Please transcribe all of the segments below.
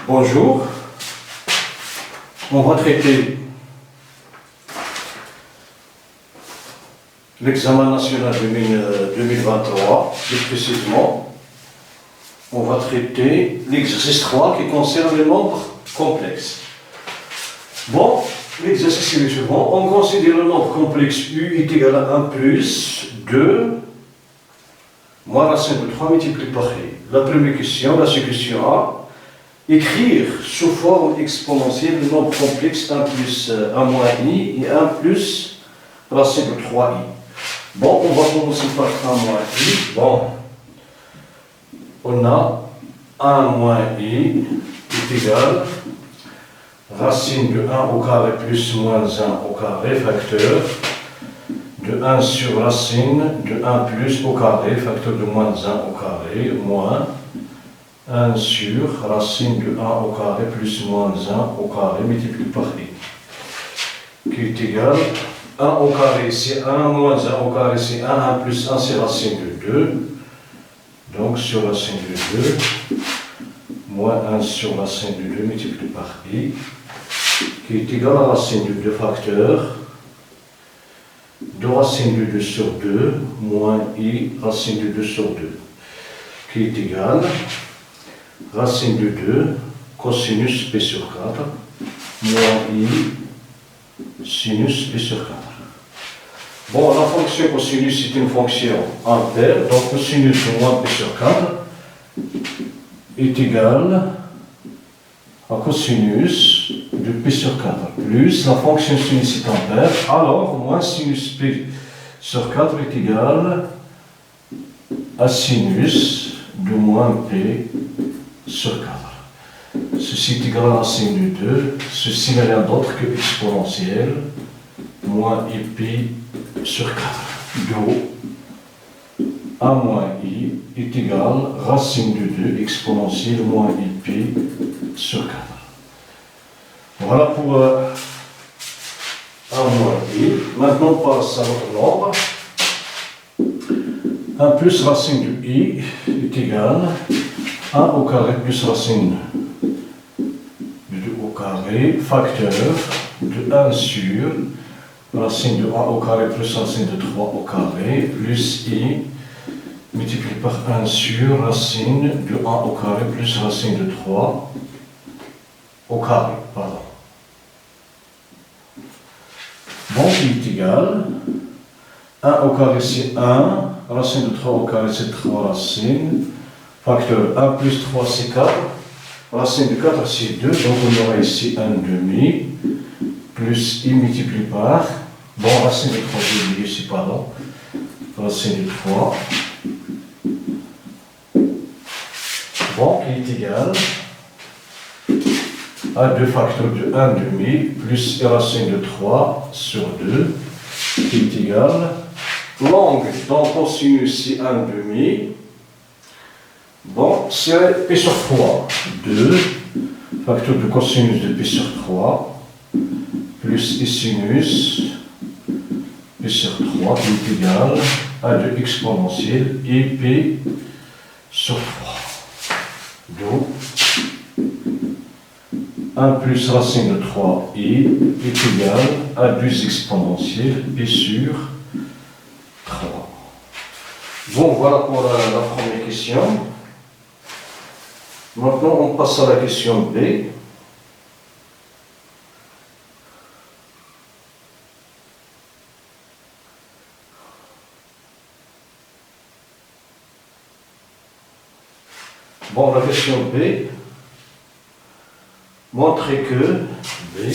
Bonjour, on va traiter l'examen national 2023, plus précisément, on va traiter l'exercice 3 qui concerne les nombres complexes. Bon, l'exercice est le suivant, on considère le nombre complexe U est égal à 1 plus 2 moins racine de 3 multiplié par I. La première question, la question A. Écrire sous forme exponentielle le nombre complexe 1 plus 1 moins I et 1 plus racine de 3I. Bon, on va commencer par 1 moins I. Bon, on a 1 moins I est égal racine de 1 au carré plus moins 1 au carré facteur de 1 sur racine de 1 plus au carré facteur de moins 1 au carré moins 1 sur racine de 1 au carré plus moins 1 au carré multiplié par I, qui est égal 1 au carré c'est 1, moins 1 au carré c'est 1, 1 plus 1 c'est racine de 2, donc sur racine de 2, moins 1 sur racine de 2 multiplié par I, qui est égal à racine de 2 facteur de racine de 2 sur 2, moins I racine de 2 sur 2, qui est égal racine de 2, cosinus P sur 4, moins I, sinus P sur 4. Bon, la fonction cosinus est une fonction impaire, donc cosinus de moins P sur 4 est égal à cosinus de P sur 4, plus la fonction sinus est impaire, alors moins sinus P sur 4 est égal à sinus de moins P sur 4. Ceci est égal à racine de 2, ceci n'est rien d'autre que exponentielle, moins pi sur 4. Donc, A moins I est égal à racine de 2 exponentielle moins pi sur 4. Voilà pour A moins I. Maintenant, on passe à notre nombre. 1 plus racine de I est égal à 1 au carré plus racine de 2 au carré, facteur de 1 sur racine de 1 au carré plus racine de 3 au carré, plus I multiplié par 1 sur racine de 1 au carré plus racine de 3 au carré, pardon. Donc il est égal 1 au carré c'est 1, racine de 3 au carré c'est 3 racines, facteur 1 plus 3 c'est 4, racine de 4 c'est 2, donc on aura ici 1 demi, plus I multiplié par, bon racine de 3 j'ai oublié ici, pardon, racine de 3, bon qui est égal à 2 facteurs de 1 demi, plus racine de 3 sur 2, qui est égal, l'angle dans cosinus c'est 1 demi, bon, c'est P sur 3, 2, facteur de cosinus de P sur 3, plus I sinus, P sur 3, qui est égal à 2 exponentielle, et P sur 3. Donc, 1 plus racine de 3i est égal à 2 exponentielle, P sur 3. Bon, voilà pour la première question. Maintenant, on passe à la question B. Bon, la question B, montrer que, B,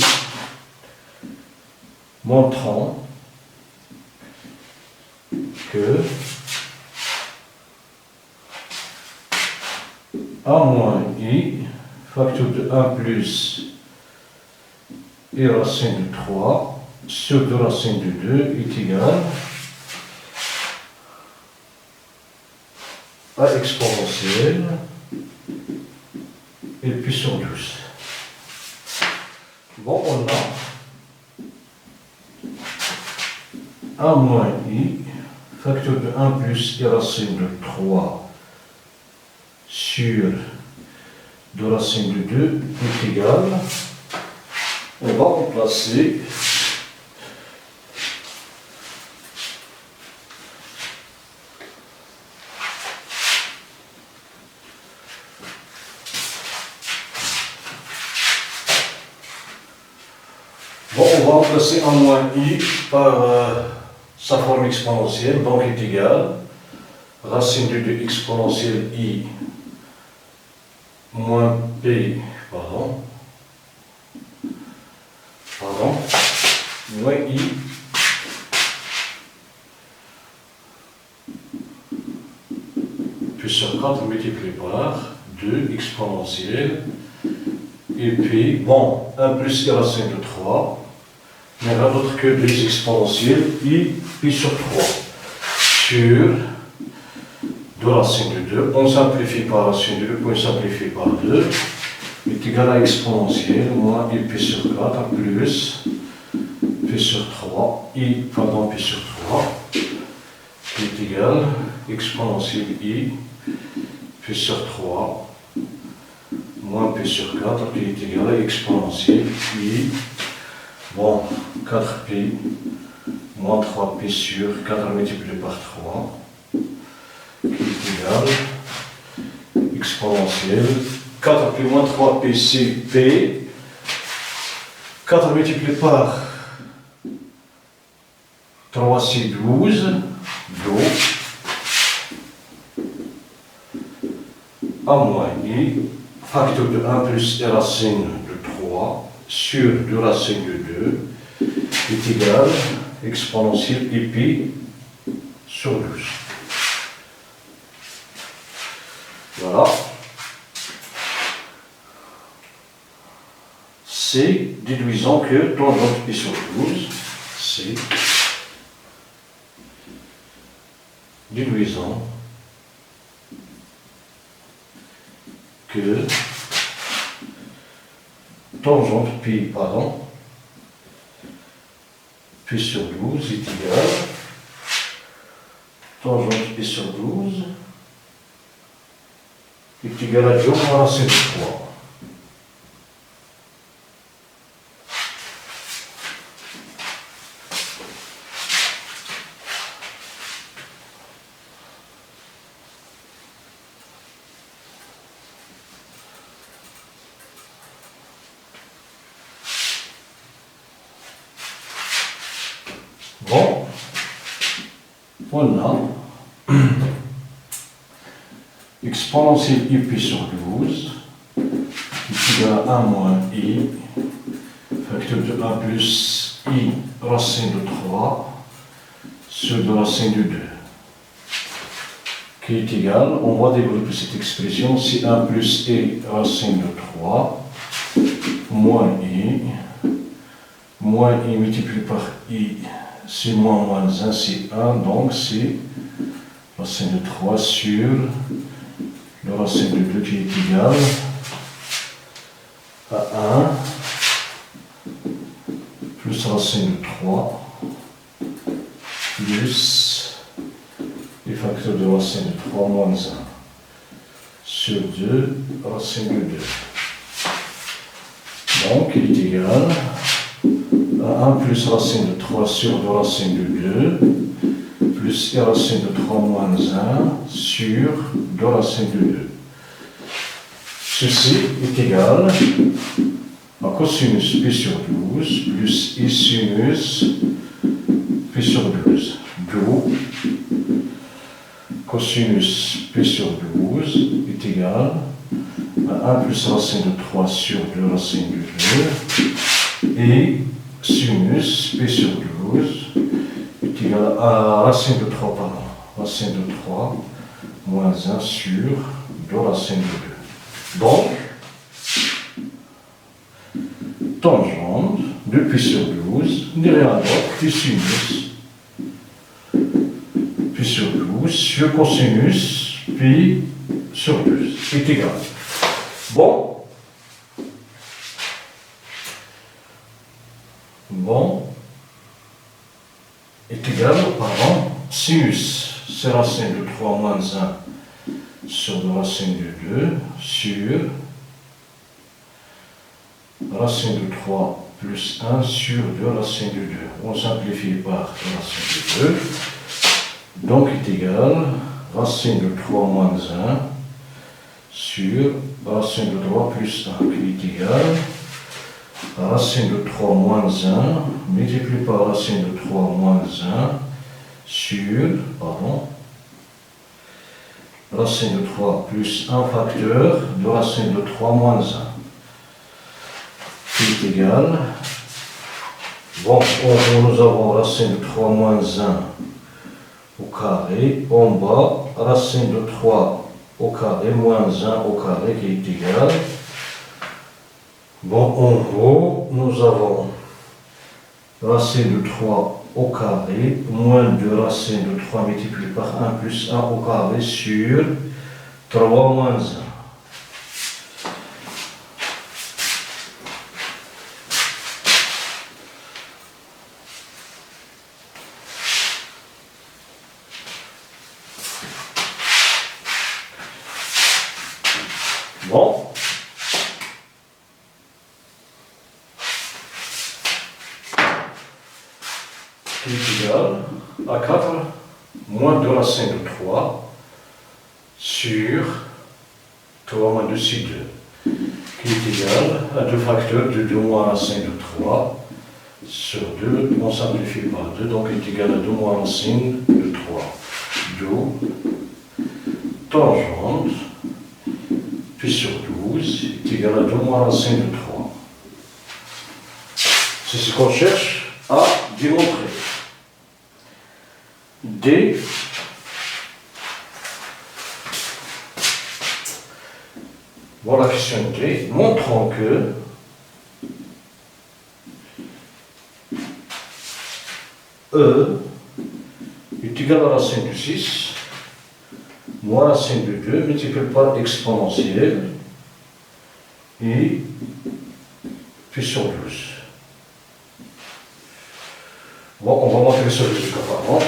montrant que A moins I, facteur de 1 plus I racine de 3 sur 2 racine de 2 est égal à exponentielle et puis sur 12. Bon, on a A moins I, facteur de 1 plus I racine de 3 sur de racine de 2 est égal, on va remplacer on va remplacer un moins i par sa forme exponentielle, donc est égal racine de 2 exponentielle i moins p, moins i plus sur 4 multiplié par 2 exponentielle et puis, bon, 1 plus i racine de 3, mais rien d'autre que 2 exponentielles i pi sur 3 sur 2 racine de 2, on simplifie par racine de 2, on simplifie par 2, est égal à exponentielle, moins i pi sur 4 plus pi sur 3, pi sur 3, qui est égal à exponentielle i pi sur 3, moins pi sur 4, qui est égal à exponentielle i, bon, 4pi, moins 3pi sur 4 multiplié par 3, qui est égal à exponentielle 4pi moins 3pi c'est p, 4 multiplié par 3 c'est 12, a moins i, facteur de 1 plus i racine de 3 sur 2 racine de 2 est égal à exponentielle i pi sur 12. Voilà. C'est déduisant que tangente pi sur 12, c'est déduisant que tangente pi, pi sur 12 est égal tangente pi sur 12 est égal à 2 moins racine de 3. Bon, on a exponentielle i pi sur 12 qui est égal à 1 moins i, facteur de 1 plus i racine de 3 sur 2 racine de 2, qui est égal, on va développer cette expression, c'est 1 plus i racine de 3 moins i multiplié par i, c'est moins 1, c'est 1, donc c'est racine de 3 sur le racine de 2 qui est égal à 1 plus racine de 3 plus les facteurs de racine de 3 moins 1 sur 2 racine de 2. Donc il est égal à 1 plus racine de 3 sur 2 racine de 2 plus i racine de 3 moins 1 sur 2 racine de 2. Ceci est égal à cosinus pi sur 12 plus i sinus pi sur 12. D'où cosinus pi sur 12 est égal à 1 plus racine de 3 sur 2 racine de 2 et sinus pi sur 12 est égal à racine de 3, racine de 3 moins 1 sur 2 racine de 2. Donc, tangente de pi sur 12 n'est rien d'autre que sinus pi sur 12 sur cosinus pi sur 12 est égal. Bon, est égal, sinus, c'est racine de 3 moins 1 sur 2 racine de 2 sur racine de 3 plus 1 sur 2 racine de 2. On simplifie par racine de 2. Donc est égal racine de 3 moins 1 sur racine de 3 plus 1 qui est égal racine de 3 moins 1 multiplié par racine de 3 moins 1 sur, racine de 3 plus 1 facteur de racine de 3 moins 1 qui est égal, nous avons racine de 3 moins 1 au carré, en bas, racine de 3 au carré moins 1 au carré qui est égal. En haut, nous avons racine de 3 au carré, moins 2 racine de 3 multiplié par 1 plus 1 au carré sur 3 moins 1. Bon. Qui est égal à 4 moins 2 racine de 3 sur 3 moins 2 c'est 2 qui est égal à 2 facteurs de 2 moins racine de 3 sur 2, on simplifie par 2, donc est égal à 2 moins racine de 3. D'où tangente, puis sur 12 est égal à 2 moins racine de 3. C'est ce qu'on cherche à démontrer. D voilà la question D, montrant que E est égal à racine de 6 moins racine de 2 multiplié par exponentielle et puis sur 12. Bon, on va montrer ce résultat par exemple.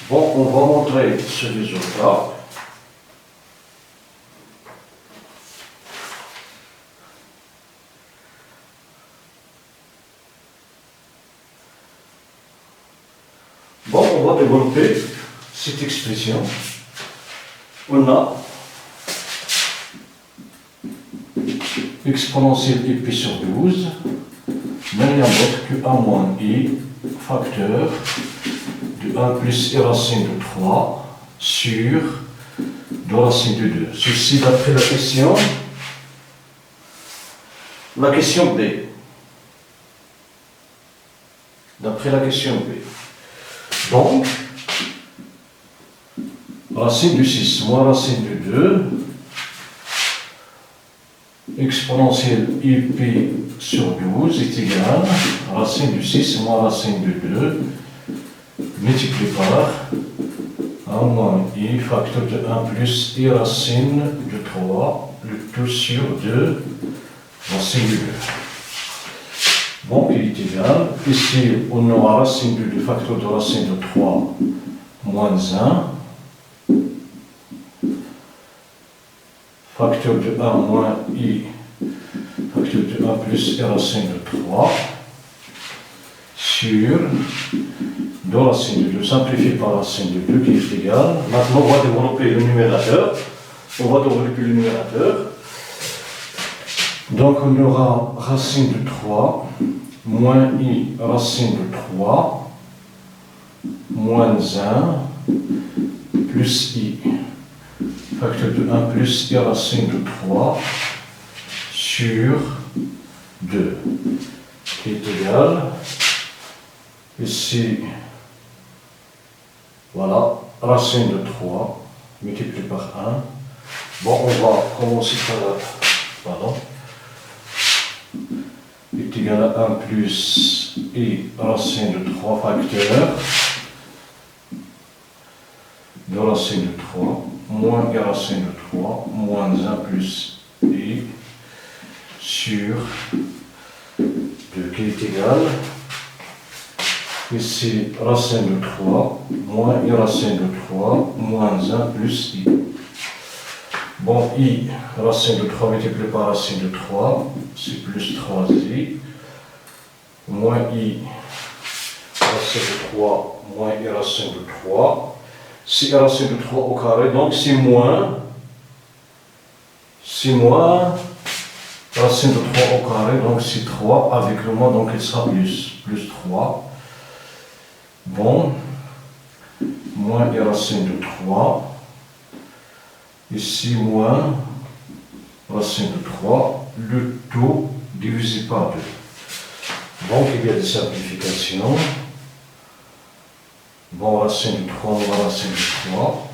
Bon, on va montrer ce résultat. Bon, on va développer cette expression. On a exponentielle et pi sur 12, mais rien d'autre que 1 moins i facteur de 1 plus i racine de 3 sur 2 racine de 2. Ceci d'après la question B. D'après la question B. Donc, racine de 6 moins racine de 2, exponentielle ip sur 12 est égal à racine de 6 moins racine de 2 multiplié par 1 moins i facteur de 1 plus i racine de 3, le tout sur 2 racine de 2. Bon, il est égal. Ici, on aura racine de 2 facteur de racine de 3 moins 1 facteur de 1 moins i facteur de 1 plus i racine de 3 sur 2 racine de 2 simplifié par racine de 2 qui est égal. Maintenant, on va développer le numérateur. Donc, on aura racine de 3 moins i racine de 3 moins 1 plus i facteur de 1 plus i racine de 3 sur 2 qui est égal, ici, voilà, racine de 3 multiplié par 1. Bon, on va commencer par pardon, est égal à 1 plus I racine de 3 facteurs de racine de 3 moins I racine de 3 moins 1 plus I sur 2 qui est égal, ici racine de 3 moins I racine de 3 moins 1 plus I. Bon, I racine de 3 multiplié par racine de 3, c'est plus 3I, moins I racine de 3 moins I racine de 3, c'est I racine de 3 au carré, donc c'est moins racine de 3 au carré, donc c'est 3, avec le moins, donc il sera plus 3. Bon, moins I racine de 3, ici moins racine de 3, le tout divisé par 2. Donc il y a des simplifications. Bon, racine de 3 moins racine de 3.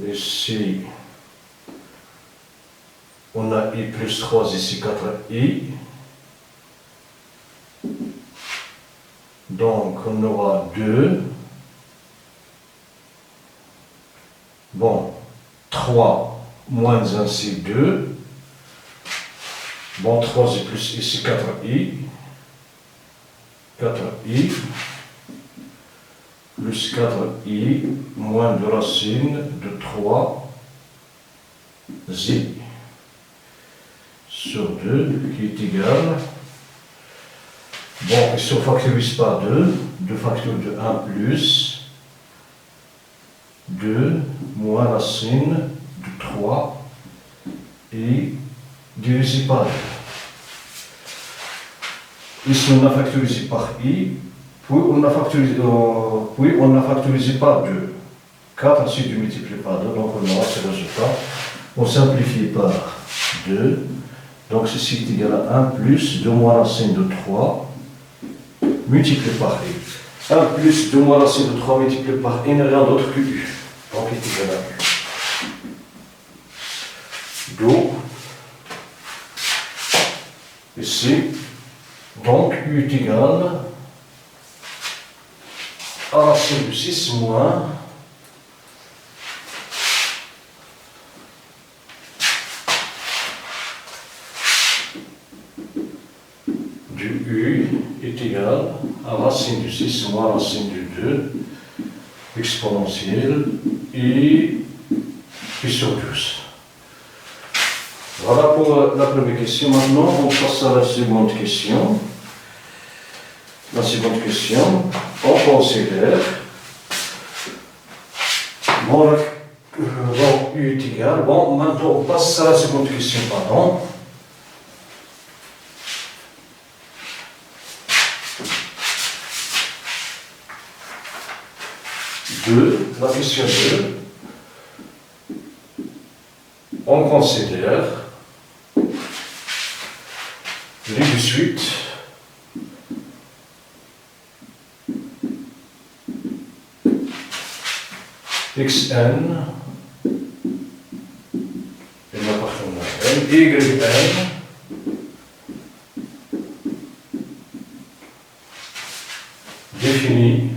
Ici, on a I plus 3, ici 4I. Donc on aura 2. Bon, 3 moins 1, c'est 2. Bon, 3 et plus ici 4i. 4i plus 4i moins 2 racine de 3 i sur 2 qui est égal. Bon, ici on factorise par 2. 2 facteurs de 1 plus 2 moins racine de 3 et divisé par 2. Ici on a factorisé par i, puis on a factorisé par 2. 4 ensuite multiplié par 2, donc on aura ce résultat. On simplifie par 2, donc ceci est égal à 1 plus 2 moins racine de 3 multiplié par i. 1 plus 2 moins racine de 3 multiplié par i n'est rien d'autre que u. Donc il est égal à u. D'où, ici, donc u est égal à racine de 6 moins du u est égal à racine de 6 moins racine de 2 exponentielle et sur 12. Voilà pour la première question. Maintenant, on passe à la seconde question. La seconde question, on considère, bon, U est égal, bon, maintenant on passe à la seconde question, pardon. La question 2, on considère les de suite xn et l'appartement n, yn défini,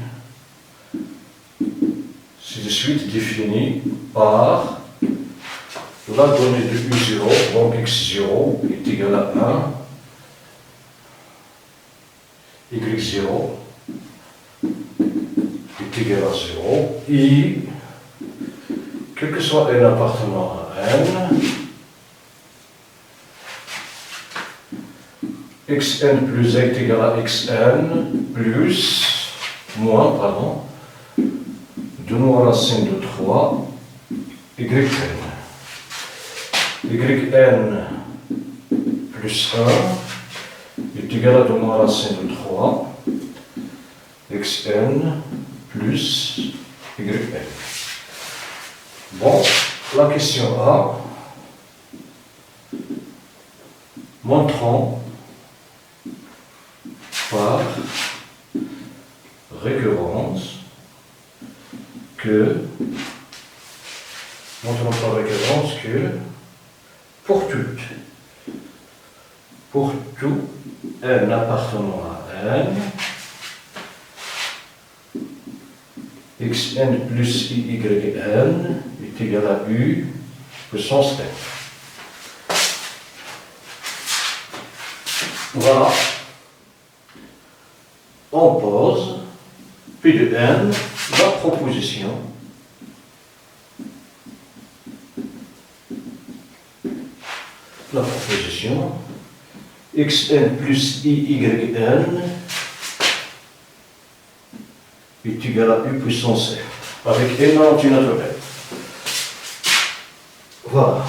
c'est de suite défini par la donnée de u0, donc x0 est égal à 1, y0 est égal à 0, et quel que soit n appartenant à n, xn plus 1 est égal à xn plus, moins, pardon, 2 moins racine de 3, yn. Yn plus 1 est égal à 2 moins racine de 3, xn plus yn. Bon, la question A, montrons par récurrence que montrons par référence que pour tout n appartenant à n, xn plus yn est égal à u puissance n. Voilà. On pose P de n la proposition xn plus yn est égal à u puissance n avec n en entier naturel. Voilà.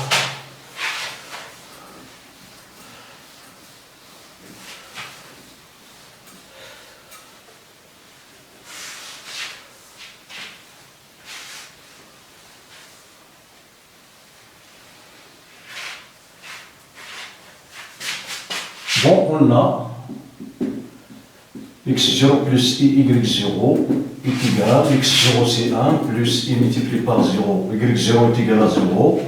Bon, on a x0 plus y0 est égal à x0 c'est 1 plus y multiplié par 0, y0 est égal à 0,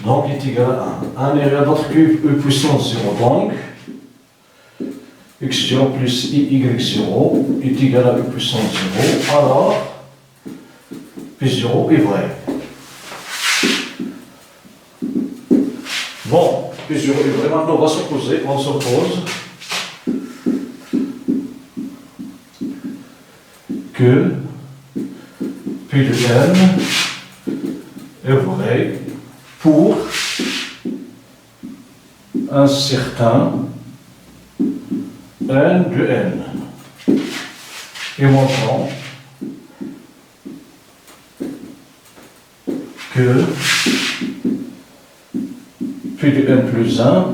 donc il est égal à 1. 1 n'est rien d'autre que e puissance 0, donc x0 plus y0 est égal à e puissance 0, alors P0 est vrai. Bon, P0 est vrai, maintenant on s'oppose que P de n est vrai pour un certain n de n. Et montrons que P de n plus 1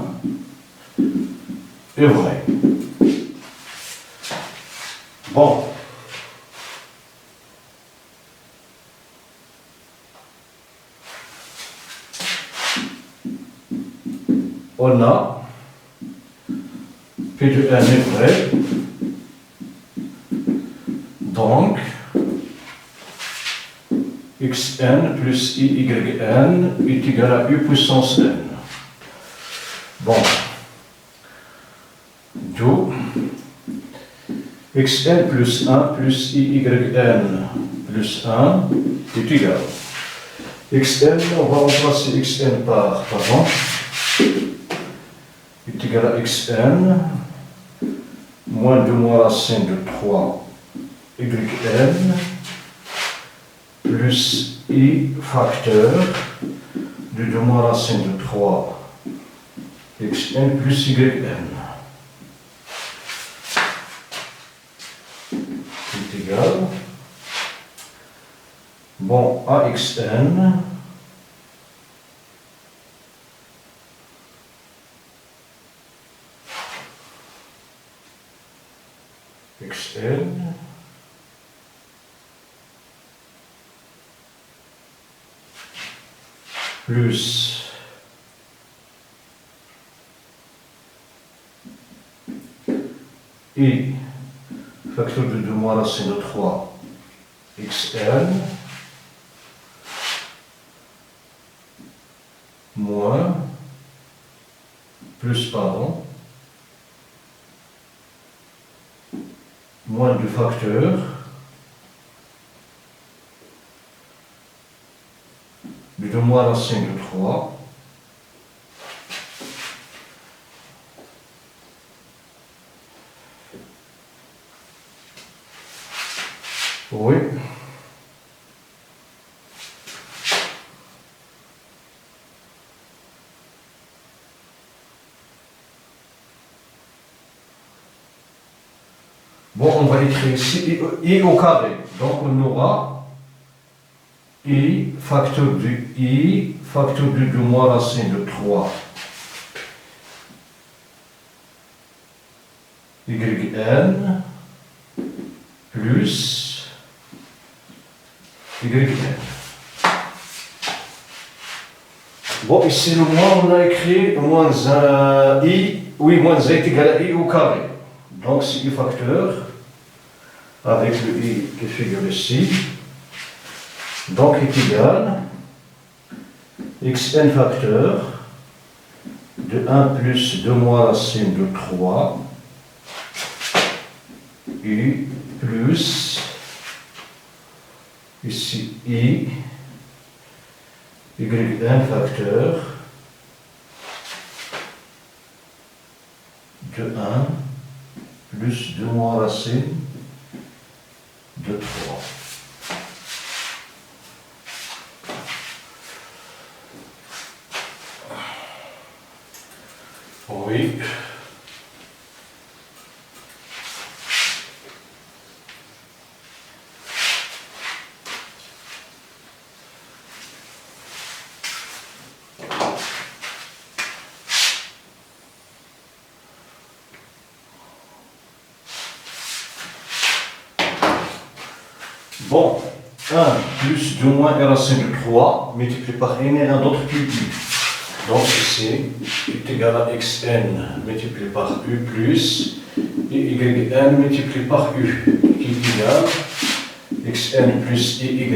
est vrai. Bon. On a P de n est vrai. Donc, xn plus yn est égal à u puissance n. Bon, d'où xn plus 1 plus yn plus 1 est égal. Xn, on va remplacer xn par avant, est égal à xn moins 2 moins racine de 3 yn plus i facteur de 2 moins racine de 3 xn plus yn est égal, bon, à xn plus i facteur de 2 moins racine de 3 xn moins plus pardon moins du facteur de 2 moins racine de 3 oui. Bon, on va écrire ici i au carré. Donc on aura i facteur de 2 moins racine de 3 yn plus yn. Bon, ici le moins, on a écrit moins i, oui, moins z est égal à i au carré. Donc c'est i facteur avec le i qui figure ici, donc est égal xn facteur de 1 plus 2 moins racine de 3 u plus ici i yn facteur de 1 plus 2 moins racine de 3. Oui. Bon, 1 plus 2 moins r racine de 3 multiplié par n et un d'autre qui u. Donc ici, est égal à xn multiplié par u plus yn multiplié par u, qui est égal à xn plus yn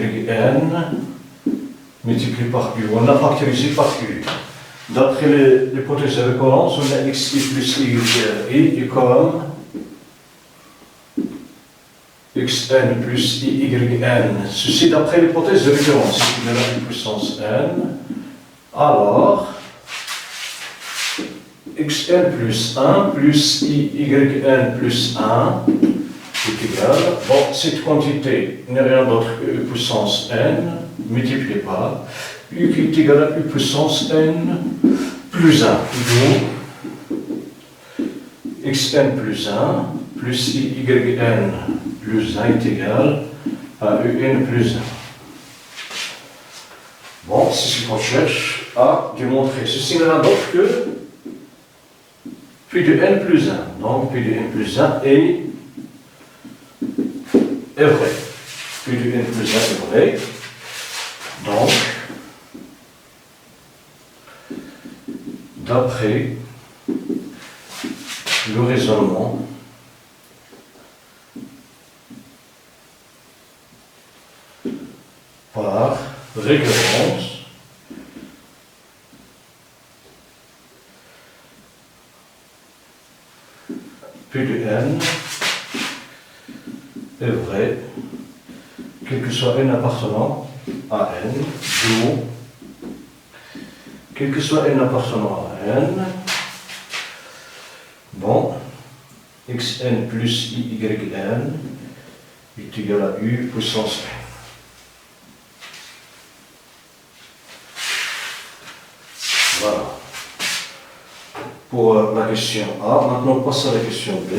multiplié par u. On l'a factorisé par u. D'après l'hypothèse de récurrence, on a xi plus y est comme xn plus yn. Ceci d'après l'hypothèse de récurrence, qui est de la puissance n. Alors, xn plus 1 plus yn plus 1 est égal, bon, cette quantité n'est rien d'autre que puissance n multiplié par u qui est égal à u puissance n plus 1. Donc, xn plus 1 plus yn plus 1 est égal à un plus 1. Bon, c'est ce qu'on cherche à démontrer. Ceci n'est rien d'autre que puis de n plus 1. Donc, puis de n plus 1 est vrai. Puis de n plus 1 est vrai. Donc, d'après le raisonnement, par récurrence, P de n est vrai, quel que soit n appartenant à n, d'où, quel que soit n appartenant à n, bon, xn plus yn est égal à u puissance n. Voilà. Pour la question A, maintenant on passe à la question B.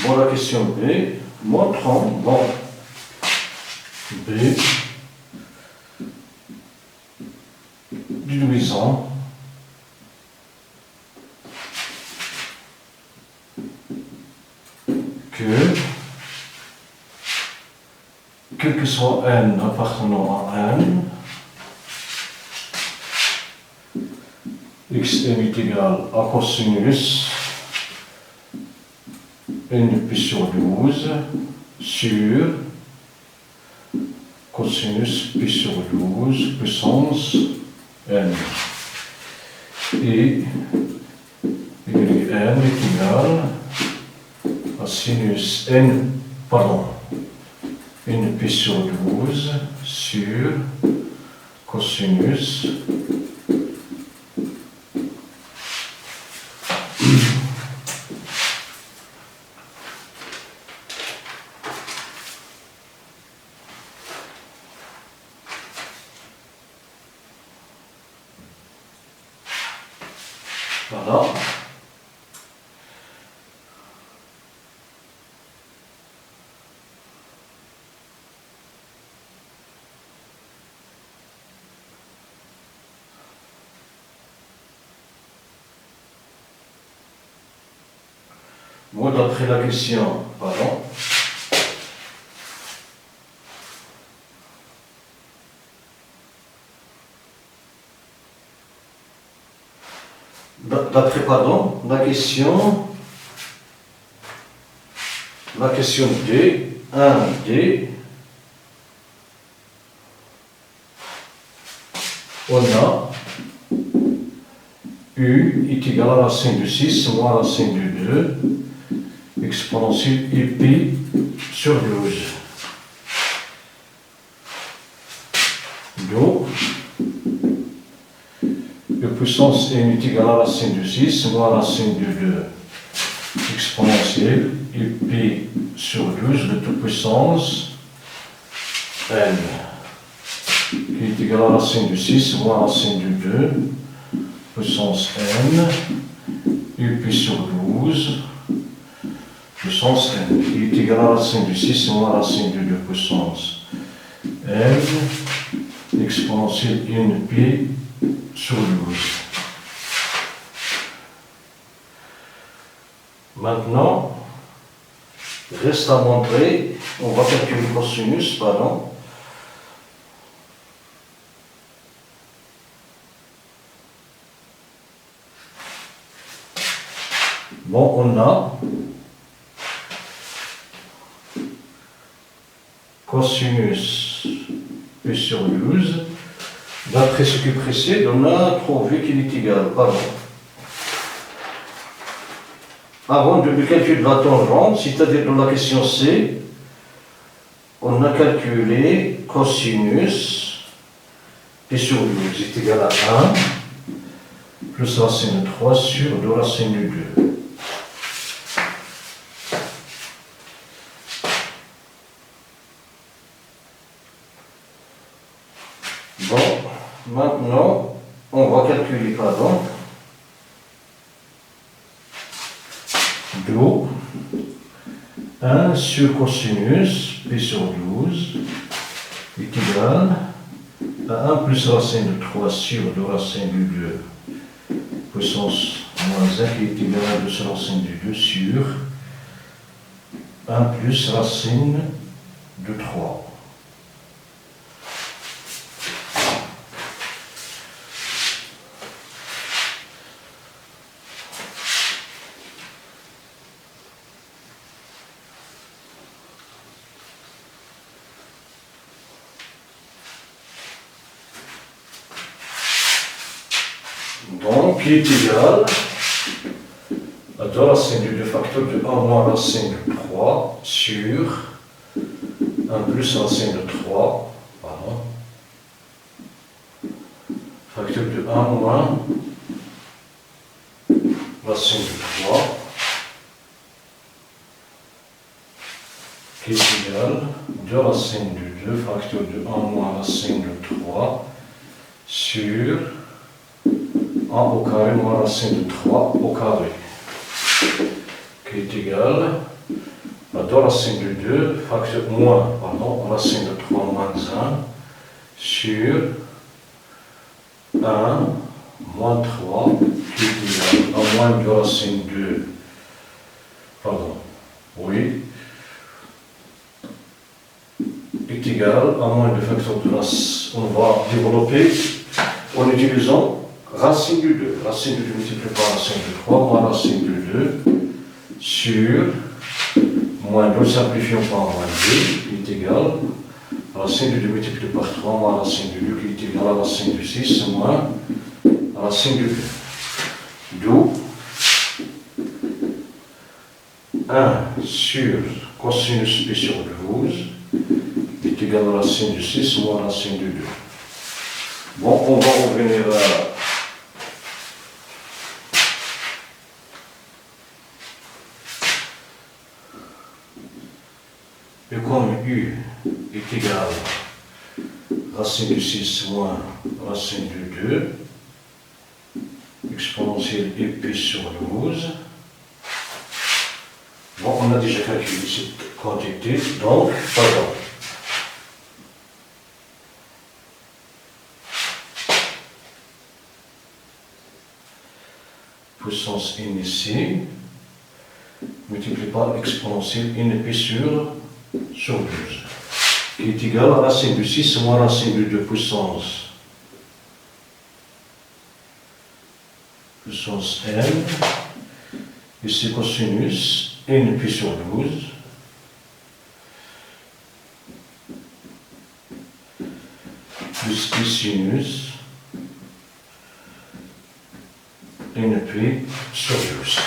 Bon, la question B, montrons, bon, B, déduisant que, quel que soit n appartenant à n, xn est égal à cosinus n pi sur 12 sur cosinus pi sur 12 puissance n. Et yn est égal à sinus n, pardon, n pi sur 12 sur cosinus voilà. Moi, d'après la question, pardon, d'après, pardon, la question D, 1D, on a U est égal à racine de 6 moins racine de 2 exponentielle pi sur 12. Donc, E puissance n est égal à racine de 6 moins racine de 2 exponentielle pi sur 12 de toute puissance n qui est égal à racine de 6 moins racine de 2 puissance n pi sur 12 puissance n qui est égal à racine de 6 moins racine de 2 puissance n exponentielle n pi sur 12. Maintenant, reste à montrer, on va calculer le cosinus, pardon. Bon, on a cosinus P sur 12. D'après ce qui précède, on a trouvé qu'il est égal, pardon. Avant de calculer la tangente, c'est-à-dire dans la question C, on a calculé cosinus P sur 12 est égal à 1 plus racine de 3 sur 2 racine de 2. Bon, maintenant, on va calculer, pardon, d'où 1 sur cosinus P sur 12 est égal à 1 plus racine de 3 sur 2 racine de 2 puissance moins 1 qui est égal à 2 racine de 2 sur 1 plus racine de 3. Donc, qui est égal à 2 racine de 2 facteur de 1 moins racine de 3 sur 1 plus racine de 3, pardon, facteur de 1 moins racine de 3, qui est égal à 2 racine de 2 facteur de 1 moins racine de 3 sur 1 au carré moins racine de 3 au carré, qui est égal à 2 racine de 2 facteur moins, pardon, racine de 3 moins 1 sur 1 moins 3 qui est égal à moins 2 racine de 2, pardon, oui, est égal à moins 2 facteur de racine. On va développer en utilisant racine de 2. Racine de 2 multiplié par racine de 3 moins racine de 2 sur moins 2 simplifiant par moins 2 qui est égal à racine de 2 multiplié par 3 moins racine de 2 qui est égal à racine de 6 moins racine de 2. D'où 1 sur cosinus P sur 12 est égal à racine de 6 moins racine de 2. Bon, on va revenir à et comme U est égal à racine de 6 moins racine de 2, exponentielle pi sur 12. Bon, on a déjà calculé cette quantité, donc, pardon. Puissance n ici, multiplié par exponentielle n sur 12, qui est égal à racine de 6 moins racine de 2 puissance puissance n, ici cosinus n pi sur 12, plus i sinus n pi sur 12,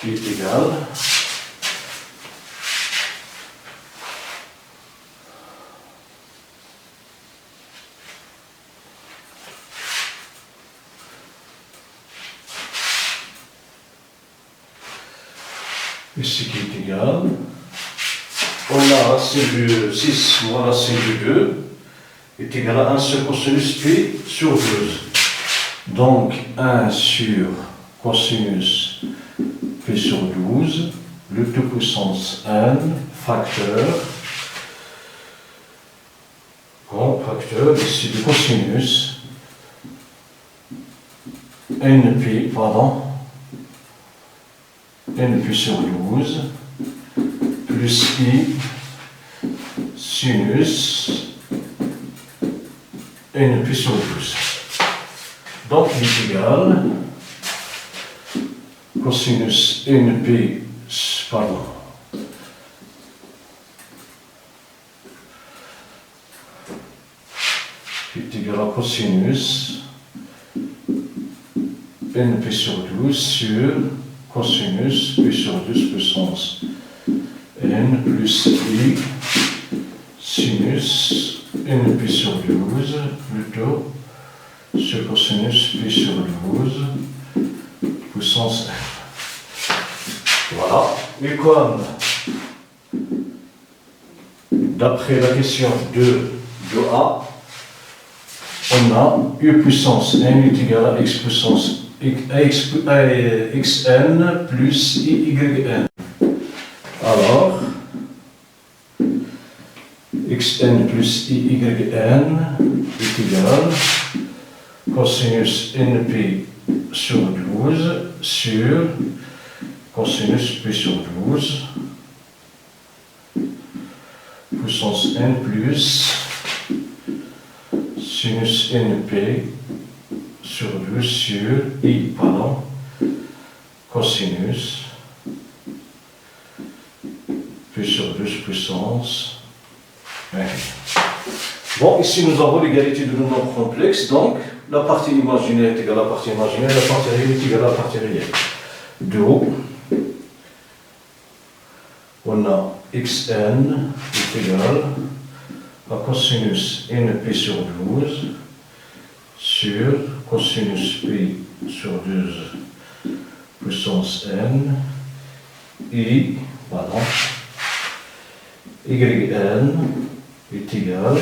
qui est égal ici qui est égal, on a racine du 6 moins racine du 2 est égal à 1 sur cosinus pi sur 12. Donc 1 sur cosinus pi sur 12, le tout puissance n, facteur ici du cosinus n pi, n pi sur 12 plus i sinus n pi sur 12. Donc il est égal cosinus n pi, qui est égal à cosinus n pi sur 12 sur cosinus pi sur 12 puissance n plus i sinus n pi sur 12 plutôt sur cosinus pi sur 12 puissance n. Voilà. Et comme d'après la question 2a, on a u puissance n est égal à x puissance xn plus yn. Alors, xn plus yn est égal cosinus np sur 12 sur cosinus p sur 12 puissance n plus sinus np sur 12 sur cosinus p sur 12 puissance n. Bon, ici nous avons l'égalité de nos nombres complexes, donc la partie imaginaire est égale à la partie imaginaire, la partie réelle est égale à la partie réelle. Donc, on a xn est égal à cosinus np sur 12 sur cosinus pi sur 12 puissance n y, yn est égal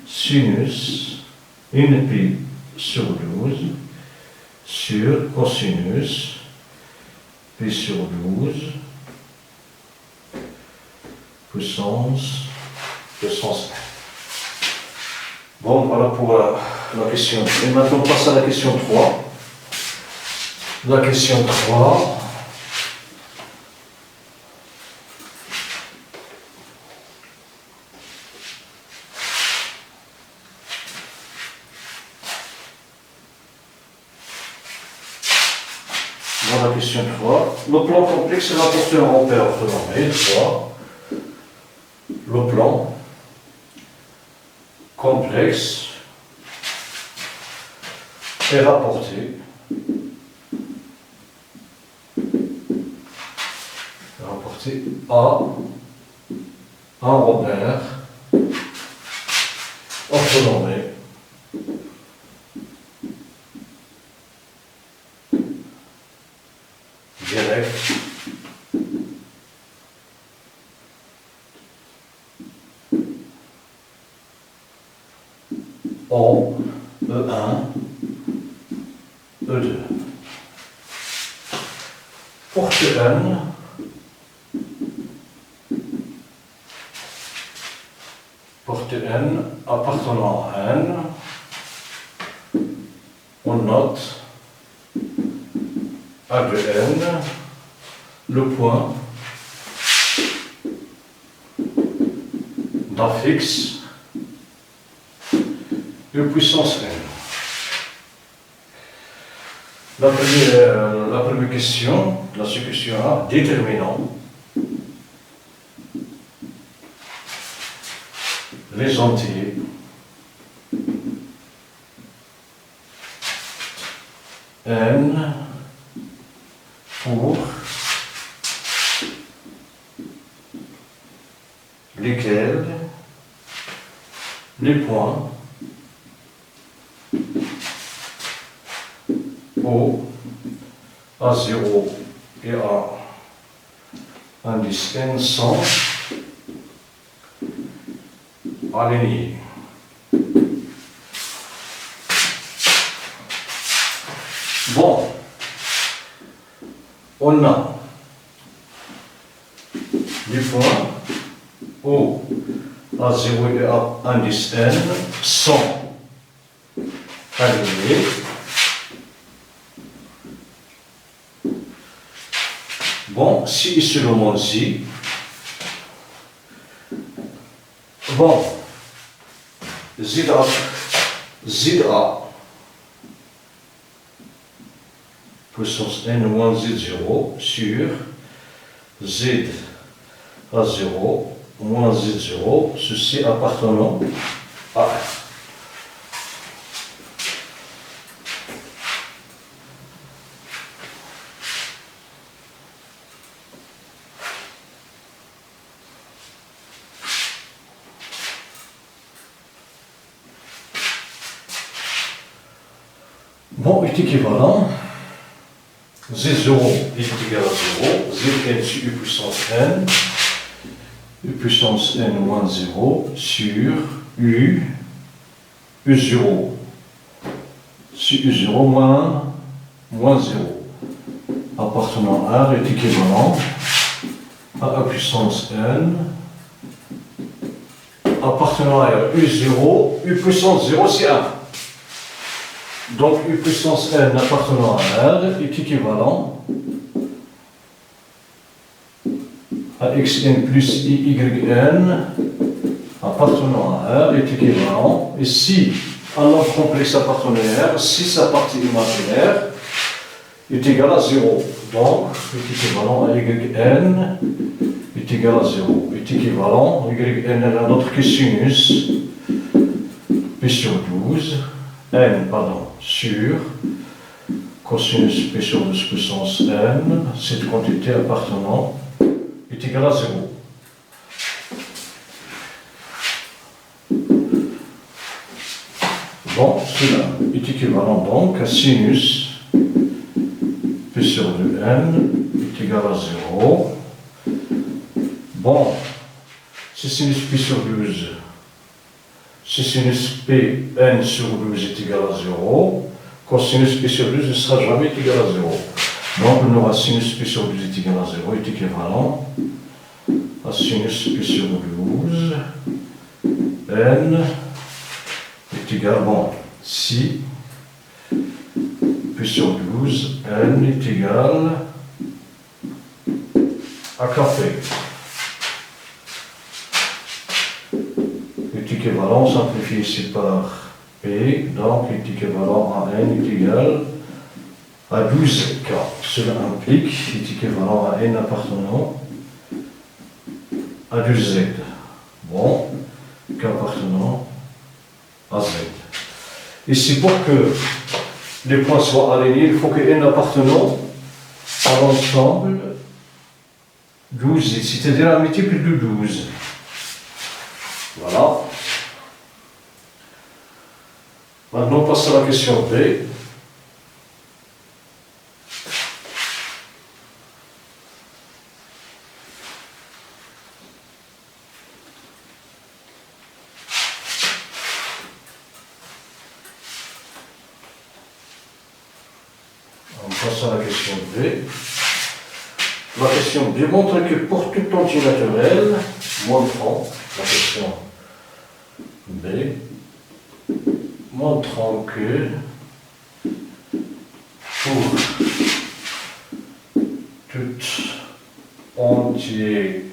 sinus np sur 12 sur cosinus pi sur 12 puissance n. Bon, voilà pour la question. Et maintenant, on passe à la question 3. La question 3. Dans la question 3, le plan complexe est rapporté en repère orthonormé. 3. Le plan complexe est rapporté à un repère orthonormé direct en E1, E2. Porte N appartenant à N, on note A de N le point d'affixe de puissance n. La première question, la question A, déterminant les entiers n pour lesquels les points O, A0 et A indice n sont alignés. Bon, on a les points O, A0 et A indice n sont alignés. Bon, si et seulement si. Bon, ZA puissance n moins Z0 sur Z A0 moins Z0, ceci appartenant à R. Bon, est équivalent, Z0 est égal à 0, Zn sur U puissance n, U puissance n moins 0 sur U0 sur U0 moins 0 appartenant à R est équivalent à A puissance n appartenant à R. U0, U puissance 0 c'est 1. Donc U puissance n appartenant à R est équivalent à xn plus yn appartenant à R est équivalent, et si un nombre complexe appartenant à R, si sa partie imaginaire est égale à 0, donc est équivalent à yn est égal à 0, est équivalent, yn est un autre que sinus p sur 12, n, pardon, sur cosinus p sur 12 puissance n, cette quantité appartenant est égale à 0. Bon, cela est équivalent donc à sinus p sur 2n est égal à 0. Bon, si sinus p sur 12, si sinus p n sur 12 est égal à 0, cosinus p sur 12 ne sera jamais égal à 0. Donc on aura sinus p sur 12 est égal à 0 est équivalent à sinus p sur 12 n est égal, bon, si p sur 12 n est égal à kp. Est équivalent, simplifié ici par p, donc est équivalent à n est égal à 12k. Cela implique est équivalent à n appartenant à 2z. Bon, k appartenant à z. Ici, pour que les points soient alignés, il faut que n appartenant à l'ensemble 12, c'est-à-dire un multiple de 12. Voilà. Maintenant, on passe à la question B. On passe à la question B. La question B montre que pour tout entier naturel, montrant, la question B, montrant que pour tout entier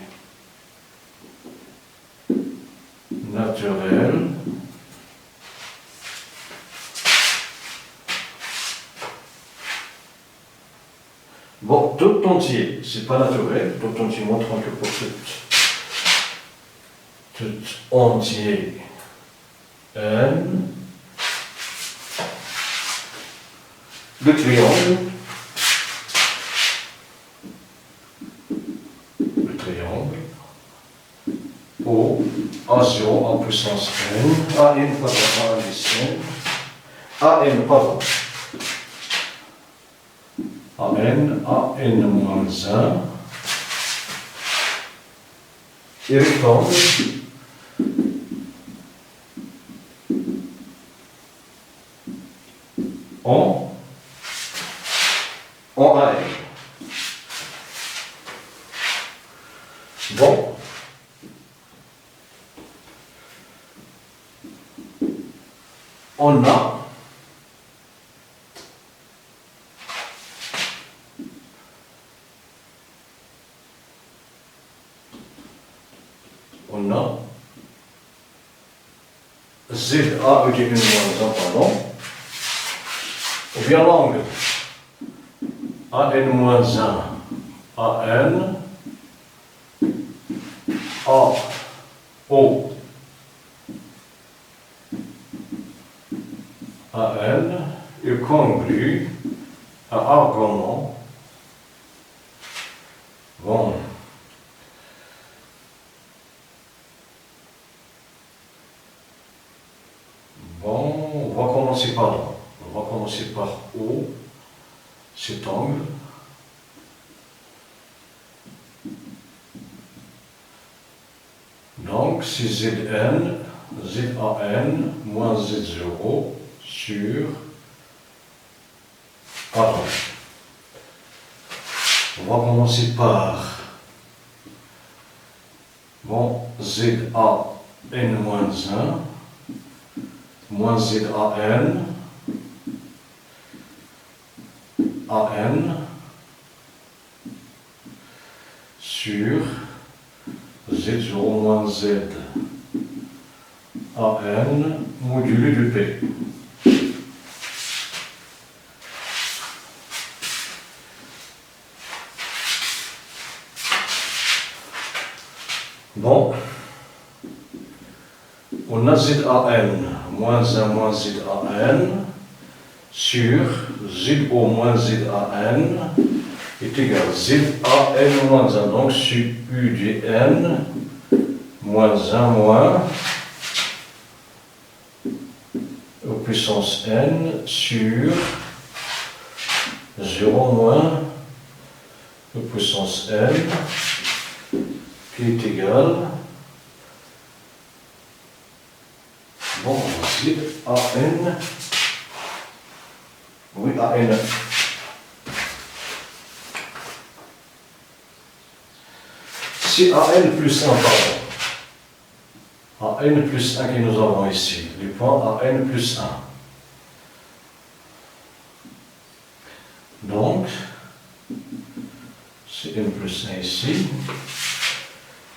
naturel, Bon, tout entier, c'est pas naturel, tout entier, montrons que pour tout entier n, le triangle, O, A0 en puissance n, AN, pardon, AN, pardon, AN moins 1, et rectangle, en AN. Bon. On a ZA UDN moins 1, pardon, ou bien l'angle AN moins 1, AN, AO, AN est congru à argument. Bon. Bon, on va commencer par là. On va commencer par O, cet angle. Donc, c'est ZN, ZAN moins Z0 sur A1. On va commencer par bon, ZAN moins 1 moins ZAN AN sur Z0 moins Z AN modulé de P. Bon, on a ZAN moins 1 moins ZAN sur ZO moins ZAN est égal à ZAN moins 1, donc sur UDN moins 1 moins au puissance n sur 0 moins au puissance n qui est égal, bon, c'est AN, oui, AN. C'est AN plus 1, pardon. AN plus 1 que nous avons ici, le point AN plus 1. Donc, c'est n plus 1 ici,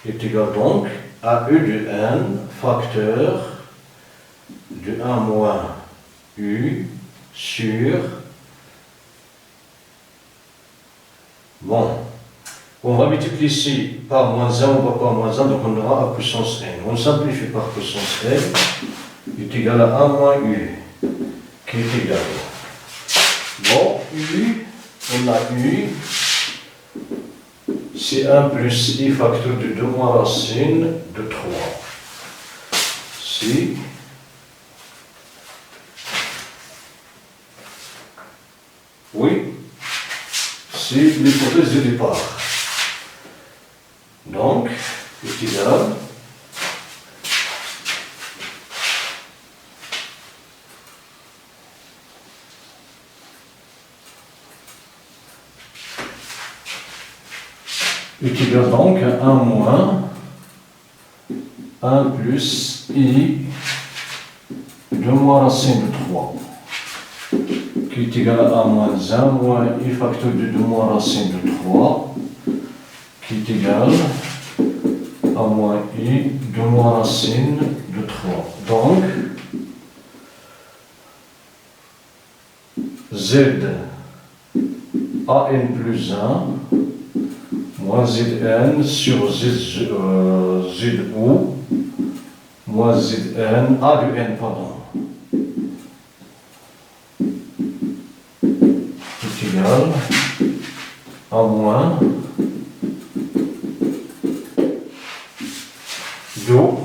est égal donc à E de n facteur de 1 moins U sur, bon, on va multiplier ici par moins 1, on va par moins 1, donc on aura à puissance n. On simplifie par puissance n, est égal à 1 moins U, qui est égal. Bon, U, on a U, c'est 1 plus I facteur de 2 moins racine de 3. Si oui, c'est l'hypothèse de départ. Donc, est égal donc à 1 moins 1 plus I 2 moins racine de 3 qui est égal à 1 moins 1 moins I facteur de 2 moins racine de 3 qui est égal à moins I 2 moins racine de 3. Donc, Z AN plus 1 moins ZN sur ZO moins ZN, A du N, pardon, est égal à moins Do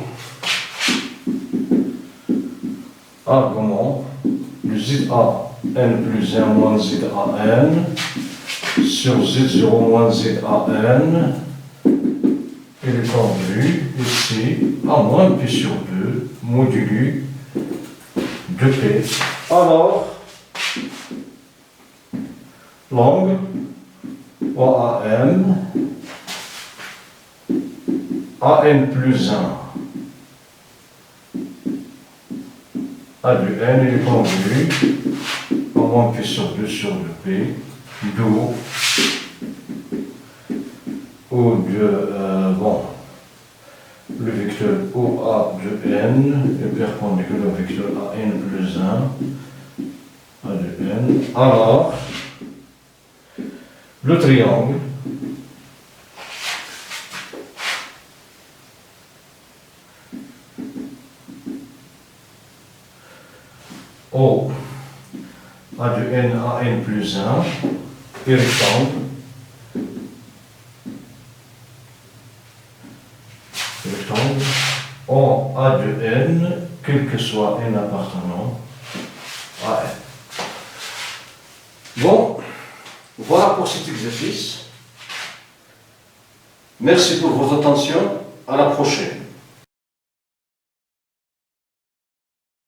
argument du ZA N plus 1 moins ZAN sur Z0 moins ZAN et le convenu ici à moins P sur 2 modulu de P. Alors, longue OAM AN plus 1 A du N et le convenu à moins P sur 2 sur 2P d'où ou de le vecteur OA de N est perpendiculaire au vecteur AN plus 1 A de N. Alors, le triangle O A de N AN plus 1 et rectangle en A de N, quel que soit N appartenant à N. Bon, voilà pour cet exercice. Merci pour votre attention. À la prochaine.